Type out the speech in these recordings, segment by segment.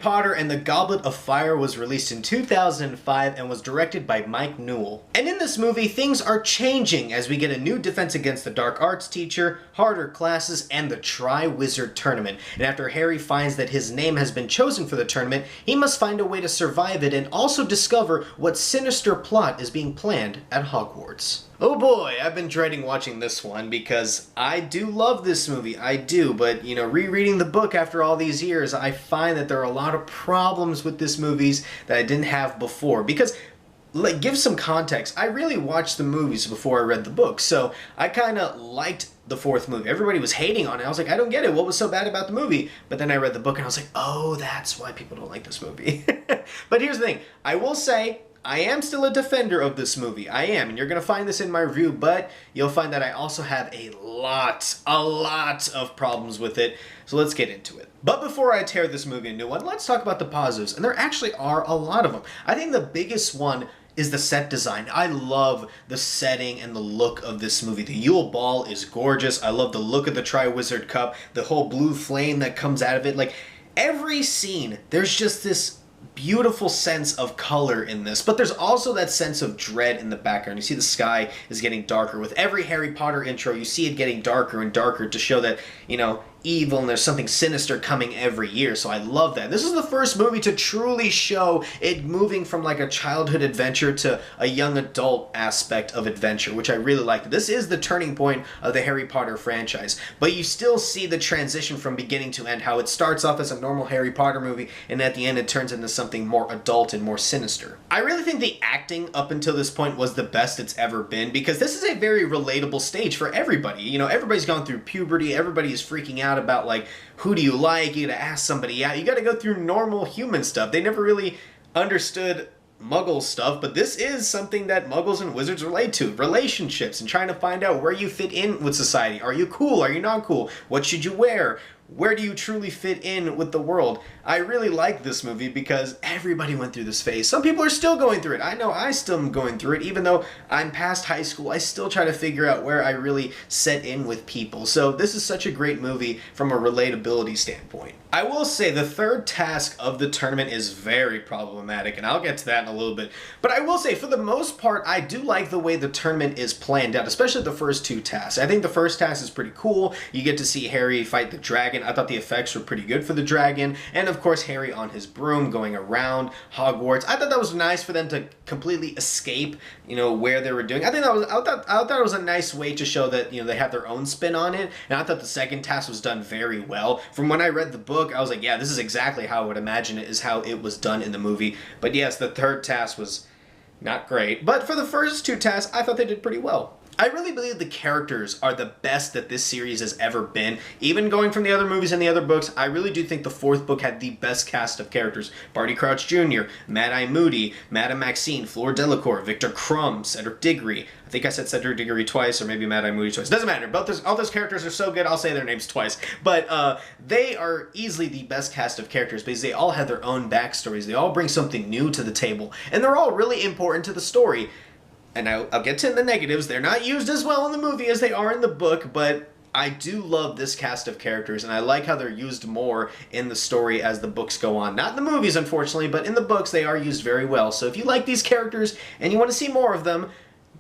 Potter and the Goblet of Fire was released in 2005 and was directed by Mike Newell. And in this movie, things are changing as we get a new Defense Against the Dark Arts teacher, harder classes, and the Tri-Wizard Tournament. And after Harry finds that his name has been chosen for the tournament, he must find a way to survive it and also discover what sinister plot is being planned at Hogwarts. Oh boy, I've been dreading watching this one because I do love this movie, I do, but rereading the book after all these years, I find that there are a lot of problems with this movie that I didn't have before. Because, give some context, I really watched the movies before I read the book, so I kind of liked the fourth movie. Everybody was hating on it. I was like, I don't get it. What was so bad about the movie? But then I read the book and I was like, oh, that's why people don't like this movie. But here's the thing. I will say, I am still a defender of this movie. I am, and you're going to find this in my review, but you'll find that I also have a lot of problems with it. So let's get into it. But before I tear this movie a new one, let's talk about the positives. And there actually are a lot of them. I think the biggest one is the set design. I love the setting and the look of this movie. The Yule Ball is gorgeous. I love the look of the Tri-Wizard Cup, the whole blue flame that comes out of it. Like, every scene, there's just this beautiful sense of color in this, but there's also that sense of dread in the background. You see the sky is getting darker. With every Harry Potter intro, you see it getting darker and darker to show that, evil and there's something sinister coming every year. So I love that. This is the first movie to truly show it moving from like a childhood adventure to a young adult aspect of adventure, which I really liked. This is the turning point of the Harry Potter franchise, but you still see the transition from beginning to end, how it starts off as a normal Harry Potter movie and at the end it turns into something more adult and more sinister. I really think the acting up until this point was the best it's ever been, because this is a very relatable stage for everybody. Everybody's gone through puberty, everybody is freaking out about like, who do you like? You gotta ask somebody out. You gotta go through normal human stuff. They never really understood Muggle stuff, but this is something that Muggles and wizards relate to. Relationships and trying to find out where you fit in with society. Are you cool? Are you not cool? What should you wear? Where do you truly fit in with the world? I really like this movie because everybody went through this phase. Some people are still going through it. I know I still am going through it. Even though I'm past high school, I still try to figure out where I really set in with people. So this is such a great movie from a relatability standpoint. I will say the third task of the tournament is very problematic, and I'll get to that in a little bit. But I will say, for the most part, I do like the way the tournament is planned out, especially the first two tasks. I think the first task is pretty cool. You get to see Harry fight the dragon. I thought the effects were pretty good for the dragon. And of course, Harry on his broom going around Hogwarts. I thought that was nice for them to completely escape, where they were doing. I thought it was a nice way to show that, they have their own spin on it. And I thought the second task was done very well. From when I read the book, I was like, yeah, this is exactly how I would imagine it is how it was done in the movie. But yes, the third task was not great. But for the first two tasks, I thought they did pretty well. I really believe the characters are the best that this series has ever been. Even going from the other movies and the other books, I really do think the fourth book had the best cast of characters. Barty Crouch Jr., Mad-Eye Moody, Madame Maxine, Fleur Delacour, Victor Crumb, Cedric Diggory. I think I said Cedric Diggory twice, or maybe Mad-Eye Moody twice. Doesn't matter. All those characters are so good, I'll say their names twice. But they are easily the best cast of characters because they all have their own backstories. They all bring something new to the table. And they're all really important to the story. And I'll get to the negatives. They're not used as well in the movie as they are in the book, but I do love this cast of characters, and I like how they're used more in the story as the books go on. Not in the movies, unfortunately, but in the books they are used very well. So if you like these characters and you want to see more of them,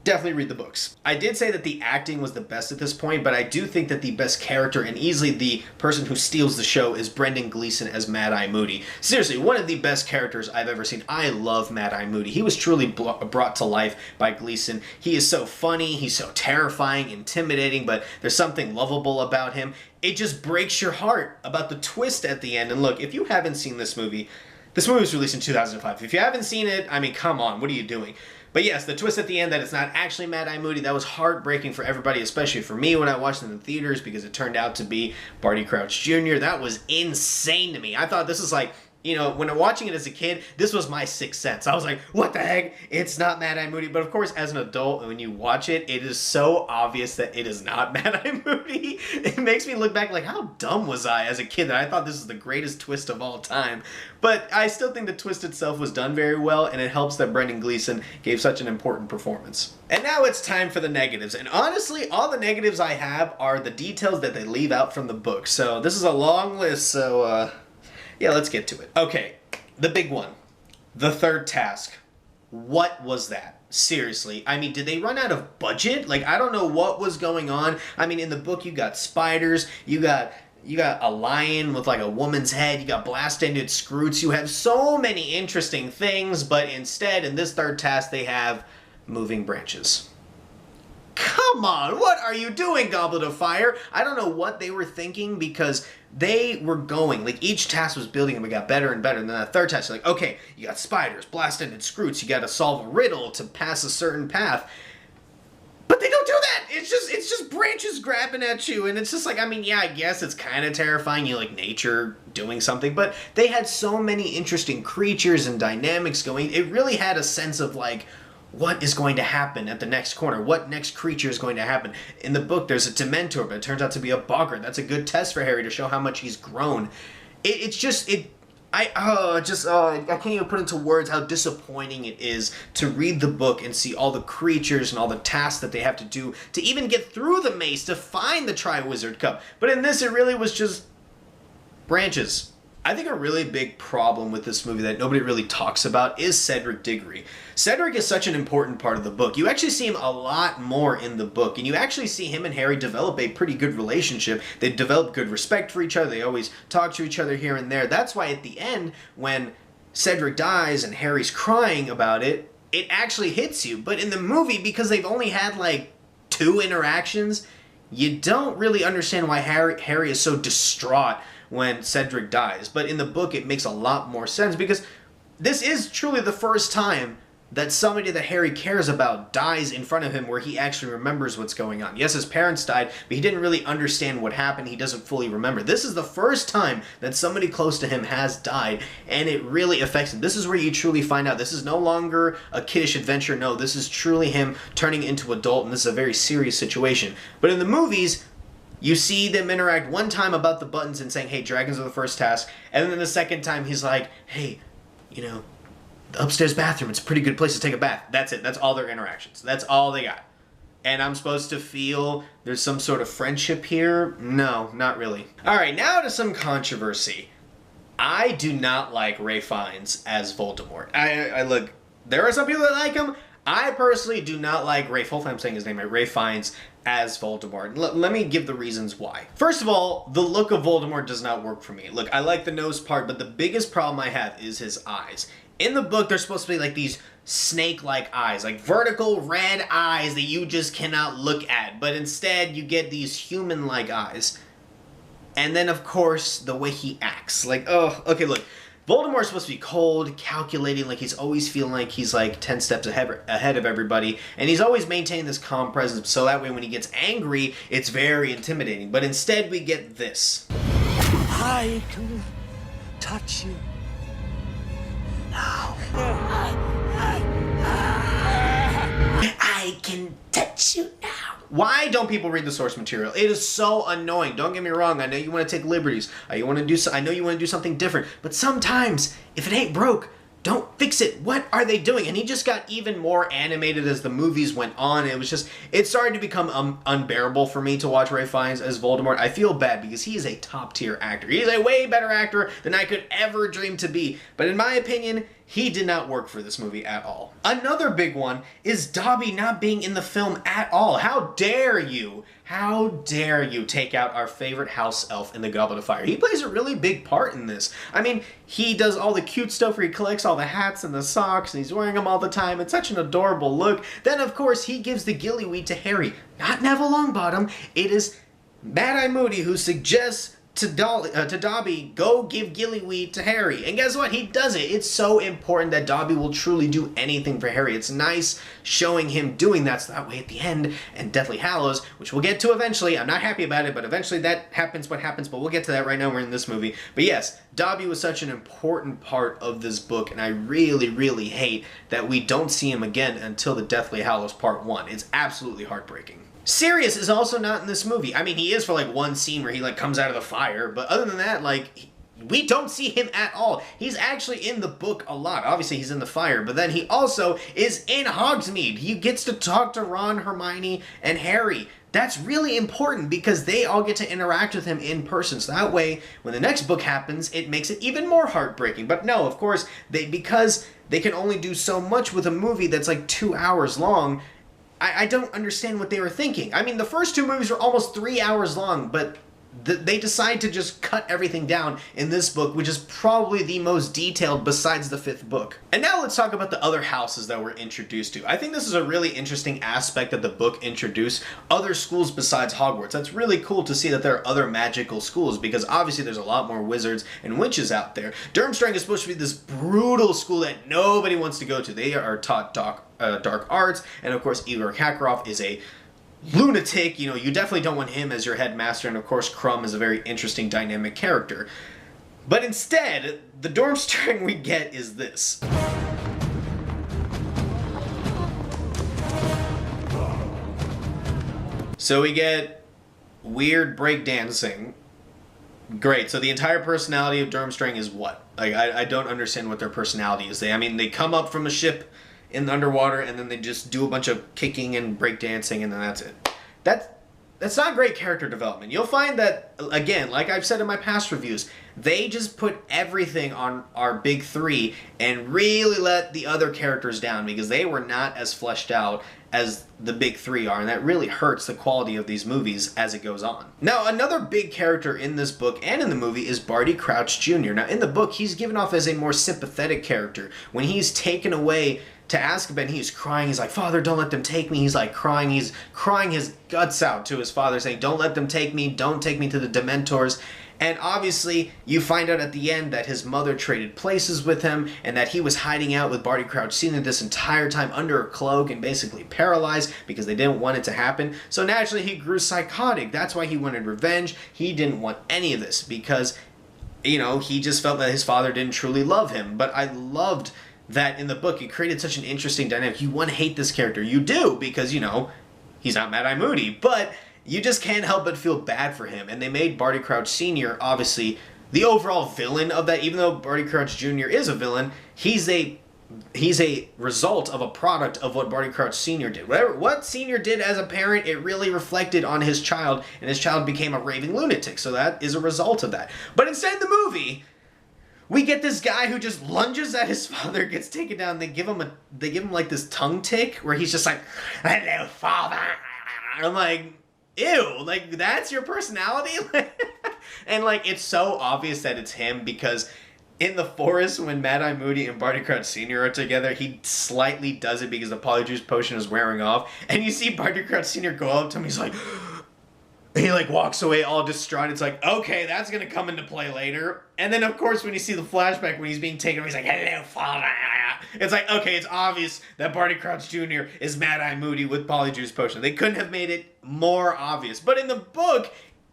definitely read the books. I did say that the acting was the best at this point, but I do think that the best character and easily the person who steals the show is Brendan Gleeson as Mad-Eye Moody. Seriously, one of the best characters I've ever seen. I love Mad-Eye Moody. He was truly brought to life by Gleeson. He is so funny, he's so terrifying, intimidating, but there's something lovable about him. It just breaks your heart about the twist at the end. And look, if you haven't seen this movie was released in 2005. If you haven't seen it, I mean, come on, what are you doing? But yes, the twist at the end that it's not actually Mad-Eye Moody, that was heartbreaking for everybody, especially for me when I watched it in the theaters because it turned out to be Barty Crouch Jr. That was insane to me. I thought this was like, when I'm watching it as a kid, this was my sixth sense. I was like, what the heck? It's not Mad-Eye Moody. But of course, as an adult, when you watch it, it is so obvious that it is not Mad-Eye Moody. It makes me look back like, how dumb was I as a kid that I thought this was the greatest twist of all time. But I still think the twist itself was done very well, and it helps that Brendan Gleeson gave such an important performance. And now it's time for the negatives. And honestly, all the negatives I have are the details that they leave out from the book. So this is a long list, so Yeah, let's get to it. Okay, the big one. The third task. What was that? Seriously. I mean, did they run out of budget? Like, I don't know what was going on. I mean, in the book, you got spiders, you got a lion with like a woman's head, you got blast-ended scroots, you have so many interesting things, but instead, in this third task, they have moving branches. Come on, what are you doing, Goblet of Fire? I don't know what they were thinking, because they were going, like, each task was building and we got better and better, and then that third task, like, okay, you got spiders, blast-ended scroots, you gotta solve a riddle to pass a certain path. But they don't do that! It's just branches grabbing at you, and it's just like, I mean, yeah, I guess it's kind of terrifying, you like nature doing something, but they had so many interesting creatures and dynamics going. It really had a sense of, like, what is going to happen at the next corner? What next creature is going to happen? In the book, there's a Dementor, but it turns out to be a Boggart. That's a good test for Harry to show how much he's grown. I can't even put into words how disappointing it is to read the book and see all the creatures and all the tasks that they have to do to even get through the maze to find the Triwizard Cup. But in this, it really was just branches. I think a really big problem with this movie that nobody really talks about is Cedric Diggory. Cedric is such an important part of the book. You actually see him a lot more in the book, and you actually see him and Harry develop a pretty good relationship. They develop good respect for each other. They always talk to each other here and there. That's why at the end, when Cedric dies and Harry's crying about it, it actually hits you. But in the movie, because they've only had like 2 interactions, you don't really understand why Harry is so distraught when Cedric dies. But in the book, it makes a lot more sense, because this is truly the first time that somebody that Harry cares about dies in front of him where he actually remembers what's going on. Yes, his parents died, but he didn't really understand what happened. He doesn't fully remember. This is the first time that somebody close to him has died, and it really affects him. This is where you truly find out this is no longer a kiddish adventure. No, this is truly him turning into adult, and this is a very serious situation. But in the movies, you see them interact one time about the buttons and saying, hey, dragons are the first task. And then the second time he's like, hey, you know, the upstairs bathroom, it's a pretty good place to take a bath. That's it. That's all their interactions. That's all they got. And I'm supposed to feel there's some sort of friendship here? No, not really. All right, now to some controversy. I do not like Ralph Fiennes as Voldemort. I look, there are some people that like him. I personally do not like Ralph. Hopefully I'm saying his name right. Ralph Fiennes as Voldemort. Let me give the reasons why. First of all, the look of Voldemort does not work for me. Look, I like the nose part, but the biggest problem I have is his eyes. In the book, they're supposed to be like these snake-like eyes, like vertical red eyes that you just cannot look at, but instead you get these human-like eyes. And then, of course, the way he acts. Like, oh, okay, look. Voldemort's supposed to be cold, calculating, like he's always feeling like he's like 10 steps ahead of everybody, and he's always maintaining this calm presence, so that way when he gets angry, it's very intimidating. But instead we get this. I can touch you now. I can touch you now. Why don't people read the source material? It is so annoying. Don't get me wrong. I know you want to take liberties. I know you want to do something different. But sometimes, if it ain't broke, don't fix it. What are they doing? And he just got even more animated as the movies went on. It started to become unbearable for me to watch Ralph Fiennes as Voldemort. I feel bad because he is a top tier actor. He is a way better actor than I could ever dream to be. But in my opinion, he did not work for this movie at all. Another big one is Dobby not being in the film at all. How dare you? How dare you take out our favorite house elf in the Goblet of Fire? He plays a really big part in this. I mean, he does all the cute stuff where he collects all the hats and the socks and he's wearing them all the time. It's such an adorable look. Then, of course, he gives the gillyweed to Harry. Not Neville Longbottom. It is Mad-Eye Moody who suggests to Dobby, go give gillyweed to Harry. And guess what? He does it. It's so important that Dobby will truly do anything for Harry. It's nice showing him doing that, so that way at the end, and Deathly Hallows, which we'll get to eventually. I'm not happy about it, but eventually that happens what happens, but we'll get to that right now. We're in this movie. But yes, Dobby was such an important part of this book, and I really, really hate that we don't see him again until the Deathly Hallows Part 1. It's absolutely heartbreaking. Sirius is also not in this movie. I mean, he is for like one scene where he like comes out of the fire, but other than that, like, we don't see him at all. He's actually in the book a lot. Obviously, he's in the fire, but then he also is in Hogsmeade. He gets to talk to Ron, Hermione, and Harry. That's really important because they all get to interact with him in person. So that way, when the next book happens, it makes it even more heartbreaking. But no, of course, because they can only do so much with a movie that's like 2 hours long, I don't understand what they were thinking. I mean, the first two movies are almost 3 hours long, but they decide to just cut everything down in this book, which is probably the most detailed besides the 5th book. And now let's talk about the other houses that we're introduced to. I think this is a really interesting aspect that the book introduced other schools besides Hogwarts. That's really cool to see that there are other magical schools, because obviously there's a lot more wizards and witches out there. Durmstrang is supposed to be this brutal school that nobody wants to go to. They are taught dark arts, and of course Igor Kakarov is a lunatic. You know, you definitely don't want him as your headmaster, and of course Crumb is a very interesting dynamic character. But instead, the Durmstrang we get is this. So we get weird breakdancing. Great, so the entire personality of Durmstrang is what? Like, I don't understand what their personality is. They come up from a ship in the underwater, and then they just do a bunch of kicking and breakdancing, and then that's it. That's not great character development. You'll find that, again, like I've said in my past reviews, they just put everything on our big three and really let the other characters down because they were not as fleshed out as the big three are, and that really hurts the quality of these movies as it goes on. Now, another big character in this book and in the movie is Barty Crouch Jr. Now, in the book, he's given off as a more sympathetic character. When he's taken away to Azkaban, he's crying. He's like, "Father, don't let them take me." He's like crying. He's crying his guts out to his father, saying, "Don't let them take me. Don't take me to the Dementors." And obviously, you find out at the end that his mother traded places with him and that he was hiding out with Barty Crouch Sr. this entire time under a cloak and basically paralyzed because they didn't want it to happen. So naturally, he grew psychotic. That's why he wanted revenge. He didn't want any of this because, you know, he just felt that his father didn't truly love him. But I loved that in the book. It created such an interesting dynamic. You want to hate this character. You do because, you know, he's not Mad-Eye Moody. But you just can't help but feel bad for him. And they made Barty Crouch Sr. obviously the overall villain of that. Even though Barty Crouch Jr. is a villain, he's a result of a product of what Barty Crouch Sr. did. What Sr. did as a parent, it really reflected on his child, and his child became a raving lunatic. So that is a result of that. But instead in the movie, we get this guy who just lunges at his father, gets taken down. They give him like this tongue tick where he's just like, "Hello, father." I'm like, ew, like that's your personality? And like it's so obvious that it's him because in the forest when Mad-Eye Moody and Barty Crouch Sr. are together, he slightly does it because the Polyjuice potion is wearing off. And you see Barty Crouch Sr. go up to him, he's like, he like walks away all distraught. It's like, okay, that's gonna come into play later. And then of course when you see the flashback when he's being taken, he's like, "Hello, father." It's like, okay, it's obvious that Barty Crouch Jr. is Mad-Eye Moody with Polyjuice potion. They couldn't have made it more obvious. But in the book,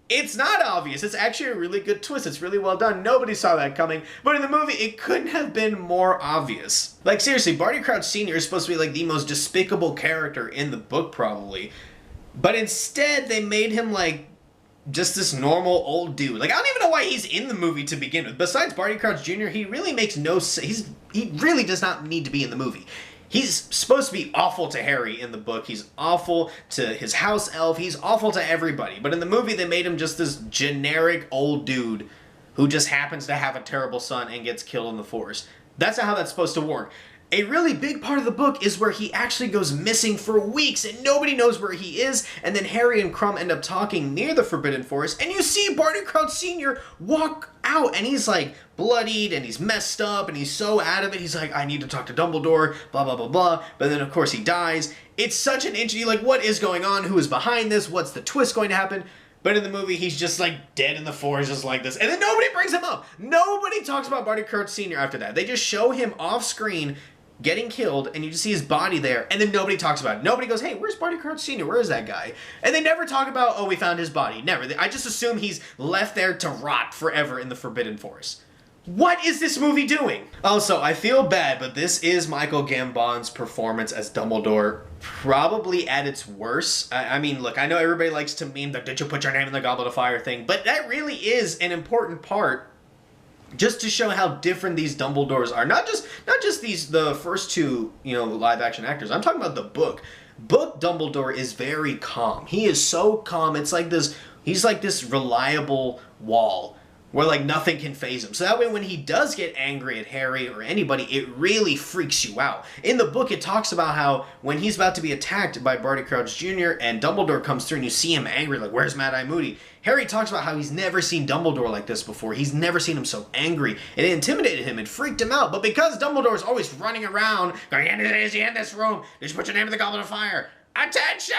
it's not obvious. It's actually a really good twist. It's really well done. Nobody saw that coming. But in the movie, it couldn't have been more obvious. Like seriously, Barty Crouch Sr. is supposed to be like the most despicable character in the book probably. But instead, they made him like just this normal old dude. Like, I don't even know why he's in the movie to begin with. Besides Barty Crouch Jr., he really makes no sense. He really does not need to be in the movie. He's supposed to be awful to Harry in the book. He's awful to his house elf. He's awful to everybody. But in the movie, they made him just this generic old dude who just happens to have a terrible son and gets killed in the forest. That's not how that's supposed to work. A really big part of the book is where he actually goes missing for weeks and nobody knows where he is, and then Harry and Crumb end up talking near the Forbidden Forest, and you see Barty Crouch Sr. walk out, and he's like bloodied, and he's messed up, and he's so out of it, he's like, "I need to talk to Dumbledore, blah, blah, blah, blah," but then of course he dies. It's such an interesting, like, what is going on? Who is behind this? What's the twist going to happen? But in the movie, he's just like dead in the forest just like this. And then nobody brings him up. Nobody talks about Barty Crouch Sr. after that. They just show him off screen getting killed, and you just see his body there, and then nobody talks about it. Nobody goes, "Hey, where's Barty Crouch Sr.? Where is that guy?" And they never talk about, "Oh, we found his body." Never. I just assume he's left there to rot forever in the Forbidden Forest. What is this movie doing? Also, I feel bad, but this is Michael Gambon's performance as Dumbledore probably at its worst. I mean, look, I know everybody likes to meme the "did you put your name in the Goblet of Fire" thing, but that really is an important part just to show how different these Dumbledores are. Not just the first two, live action actors. I'm talking about the book. Book Dumbledore is very calm. He is so calm. It's like this. He's like this reliable wall where like nothing can faze him. So that way when he does get angry at Harry or anybody, it really freaks you out. In the book, it talks about how when he's about to be attacked by Barty Crouch Jr. and Dumbledore comes through and you see him angry, like, where's Mad-Eye Moody? Harry talks about how he's never seen Dumbledore like this before. He's never seen him so angry. It intimidated him. It freaked him out. But because Dumbledore is always running around, going, is he in this room? Did you put your name in the Goblet of Fire? Attention!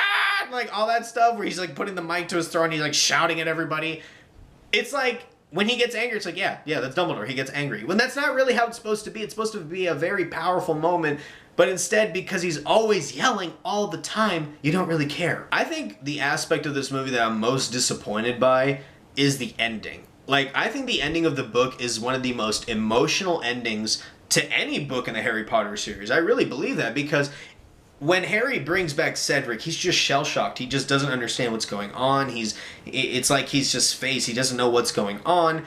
Like all that stuff where he's like putting the mic to his throat and he's like shouting at everybody. It's like, when he gets angry, it's like, yeah, that's Dumbledore. He gets angry. When that's not really how it's supposed to be. It's supposed to be a very powerful moment. But instead, because he's always yelling all the time, you don't really care. I think the aspect of this movie that I'm most disappointed by is the ending. Like, I think the ending of the book is one of the most emotional endings to any book in the Harry Potter series. I really believe that because when Harry brings back Cedric, he's just shell-shocked. He just doesn't understand what's going on. It's like he's just phased. He doesn't know what's going on.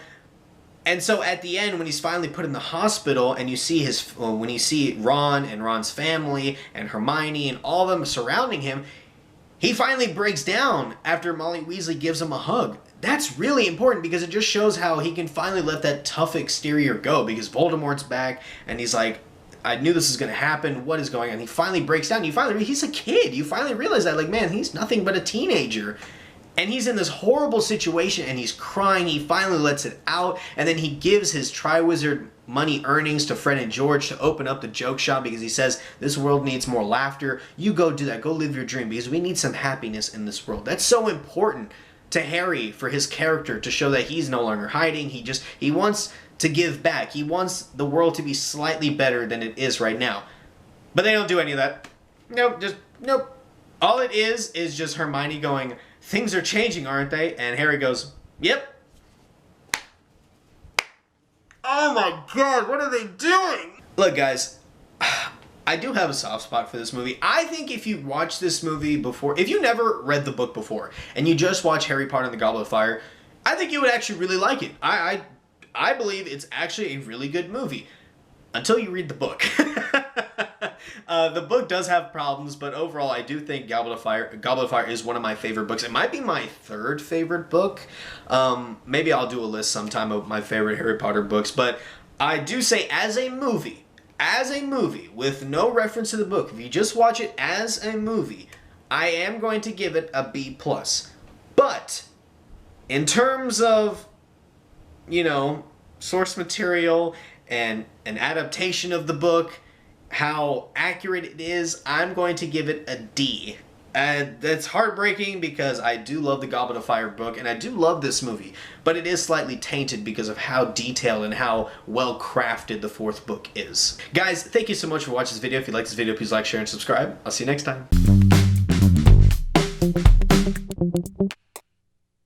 And so at the end, when he's finally put in the hospital and you see when you see Ron and Ron's family and Hermione and all of them surrounding him, he finally breaks down after Molly Weasley gives him a hug. That's really important because it just shows how he can finally let that tough exterior go because Voldemort's back and he's like, I knew this was going to happen. What is going on? He finally breaks down. He's a kid. You finally realize that, like, man, he's nothing but a teenager. And he's in this horrible situation and he's crying. He finally lets it out. And then he gives his Triwizard money earnings to Fred and George to open up the joke shop because he says, this world needs more laughter. You go do that. Go live your dream because we need some happiness in this world. That's so important to Harry for his character to show that he's no longer hiding. He wants to give back. He wants the world to be slightly better than it is right now. But they don't do any of that. Nope. All it is just Hermione going, things are changing, aren't they? And Harry goes, yep. Oh my god, what are they doing? Look, guys, I do have a soft spot for this movie. I think if you watch this movie before, if you never read the book before, and you just watch Harry Potter and the Goblet of Fire, I think you would actually really like it. I believe it's actually a really good movie. Until you read the book. The book does have problems, but overall I do think Goblet of Fire is one of my favorite books. It might be my third favorite book. Maybe I'll do a list sometime of my favorite Harry Potter books, but I do say as a movie, with no reference to the book, if you just watch it as a movie, I am going to give it a B+. But in terms of, source material and an adaptation of the book, how accurate it is, I'm going to give it a D. That's heartbreaking because I do love the Goblet of Fire book and I do love this movie, but it is slightly tainted because of how detailed and how well crafted the fourth book is. Guys, thank you so much for watching this video. If you like this video, please like, share, and subscribe. I'll see you next time.